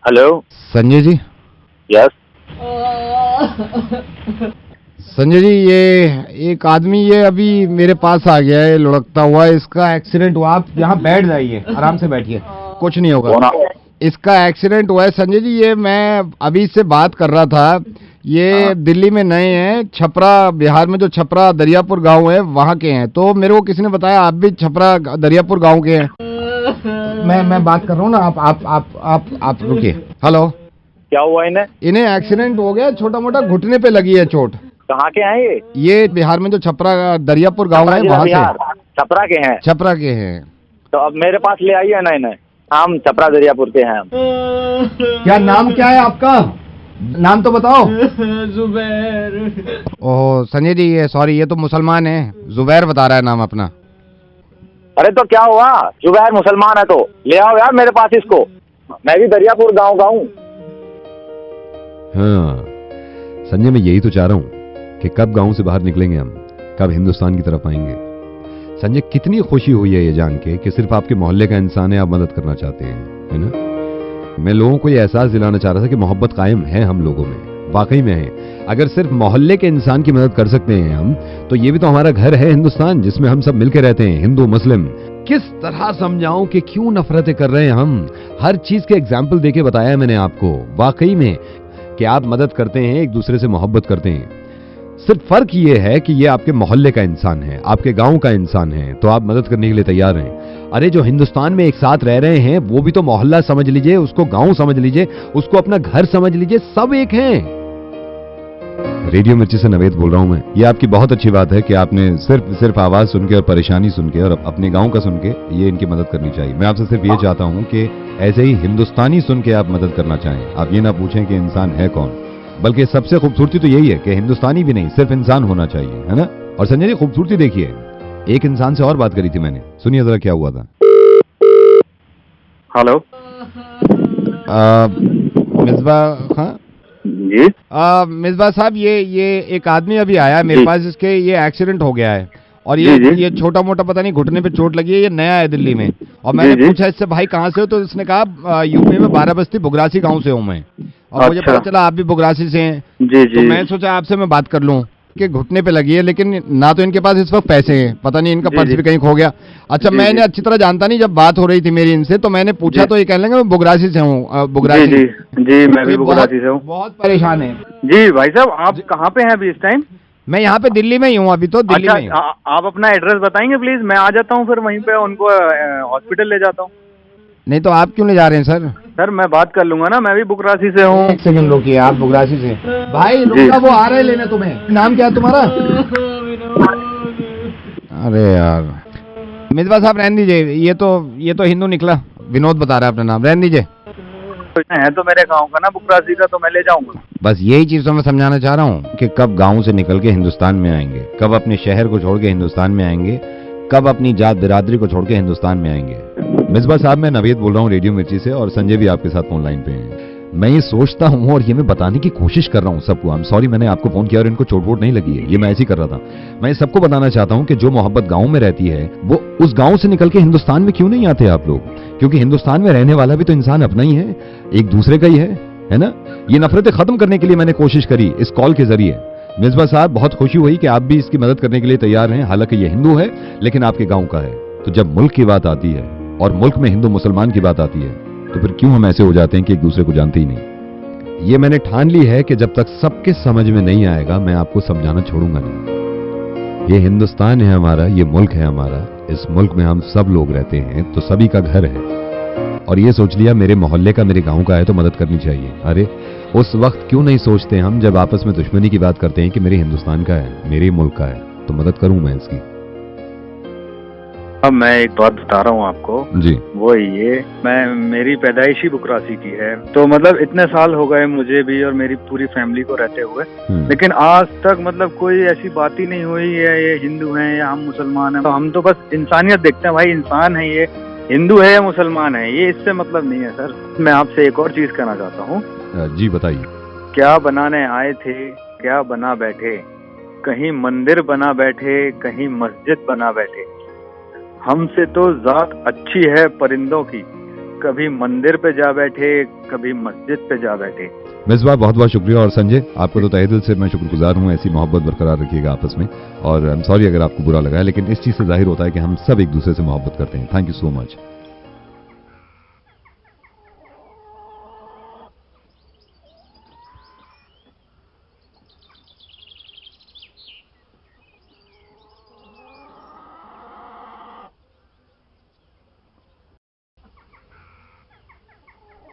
Hello Sanjay ji. Yes. Sanjay ji, ये एक आदमी ये अभी मेरे पास आ गया है लुढ़कता हुआ। इसका एक्सीडेंट हुआ। आप यहाँ बैठ जाइए, आराम से बैठिए, कुछ नहीं होगा। कौन? इसका एक्सीडेंट हुआ है संजय जी। ये मैं अभी इससे बात कर रहा था। ये दिल्ली में नए हैं, छपरा बिहार में जो छपरा दरियापुर गांव है वहाँ के हैं। तो मेरे को किसी ने बताया आप भी छपरा दरियापुर गांव के हैं। मैं बात कर रहा हूँ ना। आप रुकिए। हेलो। क्या हुआ इन्हें? इन्हें एक्सीडेंट हो गया, छोटा मोटा घुटने पे लगी है चोट। कहाँ के हैं ये? ये बिहार में जो छपरा दरियापुर गांव है वहाँ से। छपरा के हैं? छपरा के हैं। तो अब मेरे पास ले आइए ना इन्हें। हम छपरा दरियापुर के हैं। क्या नाम क्या है आपका? नाम तो बताओ। जुबैर। ओह संजय जी, ये सॉरी, ये तो मुसलमान है। जुबैर बता रहा है नाम अपना। अरे तो क्या हुआ? जुबैर मुसलमान है तो ले आओ यार मेरे पास इसको। मैं भी दरियापुर गाँव का हूँ। हाँ संजय, मैं यही तो चाह रहा हूँ कि कब गांव से बाहर निकलेंगे हम, कब हिंदुस्तान की तरफ आएंगे। संजय, कितनी खुशी हुई है ये जान के कि सिर्फ आपके मोहल्ले का इंसान है, आप मदद करना चाहते हैं, है ना। मैं लोगों को ये एहसास दिलाना चाह रहा था कि मोहब्बत कायम है हम लोगों में, वाकई में है। अगर सिर्फ मोहल्ले के इंसान की मदद कर सकते हैं हम, तो ये भी तो हमारा घर है हिंदुस्तान, जिसमें हम सब मिलकर रहते हैं, हिंदू मुस्लिम। किस तरह समझाऊं कि क्यों नफरतें कर रहे हैं हम। हर चीज के एग्जाम्पल देके बताया है मैंने आपको, वाकई में, कि आप मदद करते हैं, एक दूसरे से मोहब्बत करते हैं। सिर्फ फर्क ये है कि ये आपके मोहल्ले का इंसान है, आपके गांव का इंसान है, तो आप मदद करने के लिए तैयार हैं। अरे जो हिंदुस्तान में एक साथ रह रहे हैं, वो भी तो मोहल्ला समझ लीजिए, उसको गांव समझ लीजिए, उसको अपना घर समझ लीजिए, सब एक हैं। रेडियो मिर्ची से नवेद बोल रहा हूं मैं। ये आपकी बहुत अच्छी बात है कि आपने सिर्फ आवाज सुन के और परेशानी सुन के और अपने गांव का सुन के ये इनकी मदद करनी चाहिए। मैं आपसे सिर्फ ये चाहता हूं कि ऐसे ही हिंदुस्तानी सुन के आप मदद करना चाहें। आप ये ना पूछें कि इंसान है कौन, बल्कि सबसे खूबसूरती तो यही है कि हिंदुस्तानी भी नहीं, सिर्फ इंसान होना चाहिए, है ना। और संजय जी, खूबसूरती देखिए, एक इंसान से और बात करी थी मैंने, सुनिए जरा क्या हुआ था। हेलो मिसबा खां जी। मिसबा साहब, ये एक आदमी अभी आया मेरे पास। इसके ये एक्सीडेंट हो गया है और ये छोटा मोटा पता नहीं घुटने पे चोट लगी है। ये नया है दिल्ली में। और मैंने पूछा इससे भाई कहाँ से हो, तो इसने कहा यूपी में बाराबस्ती बुगरासी गांव से हूँ मैं। और मुझे पता चला आप भी बुगरासी से हैं। तो मैं सोचा आपसे मैं बात कर लूँ कि घुटने पे लगी है, लेकिन ना तो इनके पास इस वक्त पैसे हैं, पता नहीं इनका पर्स भी कहीं खो गया। अच्छा, मैं इन्हें अच्छी तरह जानता नहीं, जब बात हो रही थी मेरी इनसे तो मैंने पूछा तो ये कहने लगे मैं बुगरासी से हूँ। बुगरासी। जी मैं भी बुगरासी से हूँ। बहुत परेशान है जी भाई साहब, आप कहाँ पे हैं अभी इस टाइम? मैं यहाँ पे दिल्ली में ही हूँ अभी, तो दिल्ली में ही हूँ। आप अपना एड्रेस बताएंगे प्लीज, मैं आ जाता हूँ, फिर वहीं पे उनको हॉस्पिटल ले जाता हूँ। नहीं तो आप क्यों ले जा रहे हैं सर? सर मैं बात कर लूंगा ना, मैं भी बुगरासी से हूँ। एक सेकंड रुकिए, आप बुगरासी से भाई रुका, वो आ रहे लेने तुम्हें। नाम क्या है तुम्हारा? अरे यार मिसबा साहब रहने दीजिए, ये तो हिंदू निकला। विनोद बता रहा है अपना नाम, रहने दीजिए। है तो मेरे गांव का ना बुगरासी का, तो मैं ले जाऊंगा। बस यही चीज तो मैं समझाना चाह रहा हूँ कि कब गांव से निकल के हिंदुस्तान में आएंगे, कब अपने शहर को छोड़ के हिंदुस्तान में आएंगे, कब अपनी जात बिरादरी को छोड़ के हिंदुस्तान में आएंगे। मिसबा साहब, मैं नवेद बोल रहा हूँ रेडियो मिर्ची से, और संजय भी आपके साथ फोन लाइन पे हैं। मैं ये सोचता हूँ और ये मैं बताने की कोशिश कर रहा हूँ सबको। आई एम सॉरी, मैंने आपको फोन किया और इनको चोट वोट नहीं लगी है, ये मैं ऐसे ही कर रहा था। मैं सबको बताना चाहता हूँ कि जो मोहब्बत गांव में रहती है, वो उस गांव से निकल के हिंदुस्तान में क्यों नहीं आते आप लोग? क्योंकि हिंदुस्तान में रहने वाला भी तो इंसान अपना ही है, एक दूसरे का ही है ना। ये नफरतें खत्म करने के लिए मैंने कोशिश करी इस कॉल के जरिए। मिसबा साहब, बहुत खुशी हुई कि आप भी इसकी मदद करने के लिए तैयार हैं। हालांकि ये हिंदू है लेकिन आपके गांव का है। तो जब मुल्क की बात आती है और मुल्क में हिंदू मुसलमान की बात आती है, तो फिर क्यों हम ऐसे हो जाते हैं कि एक दूसरे को जानते ही नहीं। ये मैंने ठान ली है कि जब तक सबके समझ में नहीं आएगा, मैं आपको समझाना छोड़ूंगा नहीं। ये हिंदुस्तान है हमारा, ये मुल्क है हमारा, इस मुल्क में हम सब लोग रहते हैं, तो सभी का घर है। और ये सोच लिया मेरे मोहल्ले का, मेरे गांव का है, तो मदद करनी चाहिए। अरे उस वक्त क्यों नहीं सोचते हम जब आपस में दुश्मनी की बात करते हैं कि मेरे हिंदुस्तान का है, मेरे मुल्क का है, तो मदद करूं मैं इसकी। अब मैं एक बात बता रहा हूँ आपको जी। वो ये, मेरी पैदाइशी बुगरासी की है, तो मतलब इतने साल हो गए मुझे भी और मेरी पूरी फैमिली को रहते हुए, लेकिन आज तक मतलब कोई ऐसी बात ही नहीं हुई है ये हिंदू हैं या हम मुसलमान हैं। तो हम तो बस इंसानियत देखते हैं भाई, इंसान है ये, हिंदू है या मुसलमान है, ये इससे मतलब नहीं है सर। मैं आपसे एक और चीज कहना चाहता हूँ। जी बताइए। क्या बनाने आए थे, क्या बना बैठे, कहीं मंदिर बना बैठे, कहीं मस्जिद बना बैठे। हमसे तो जात अच्छी है परिंदों की, कभी मंदिर पे जा बैठे, कभी मस्जिद पे जा बैठे। मिसबा, बहुत बहुत शुक्रिया। और संजय, आपको तो तहे दिल से मैं शुक्रगुजार हूँ। ऐसी मोहब्बत बरकरार रखिएगा आपस में। और आई एम सॉरी अगर आपको बुरा लगा है, लेकिन इस चीज़ से जाहिर होता है कि हम सब एक दूसरे से मोहब्बत करते हैं। Thank you so much.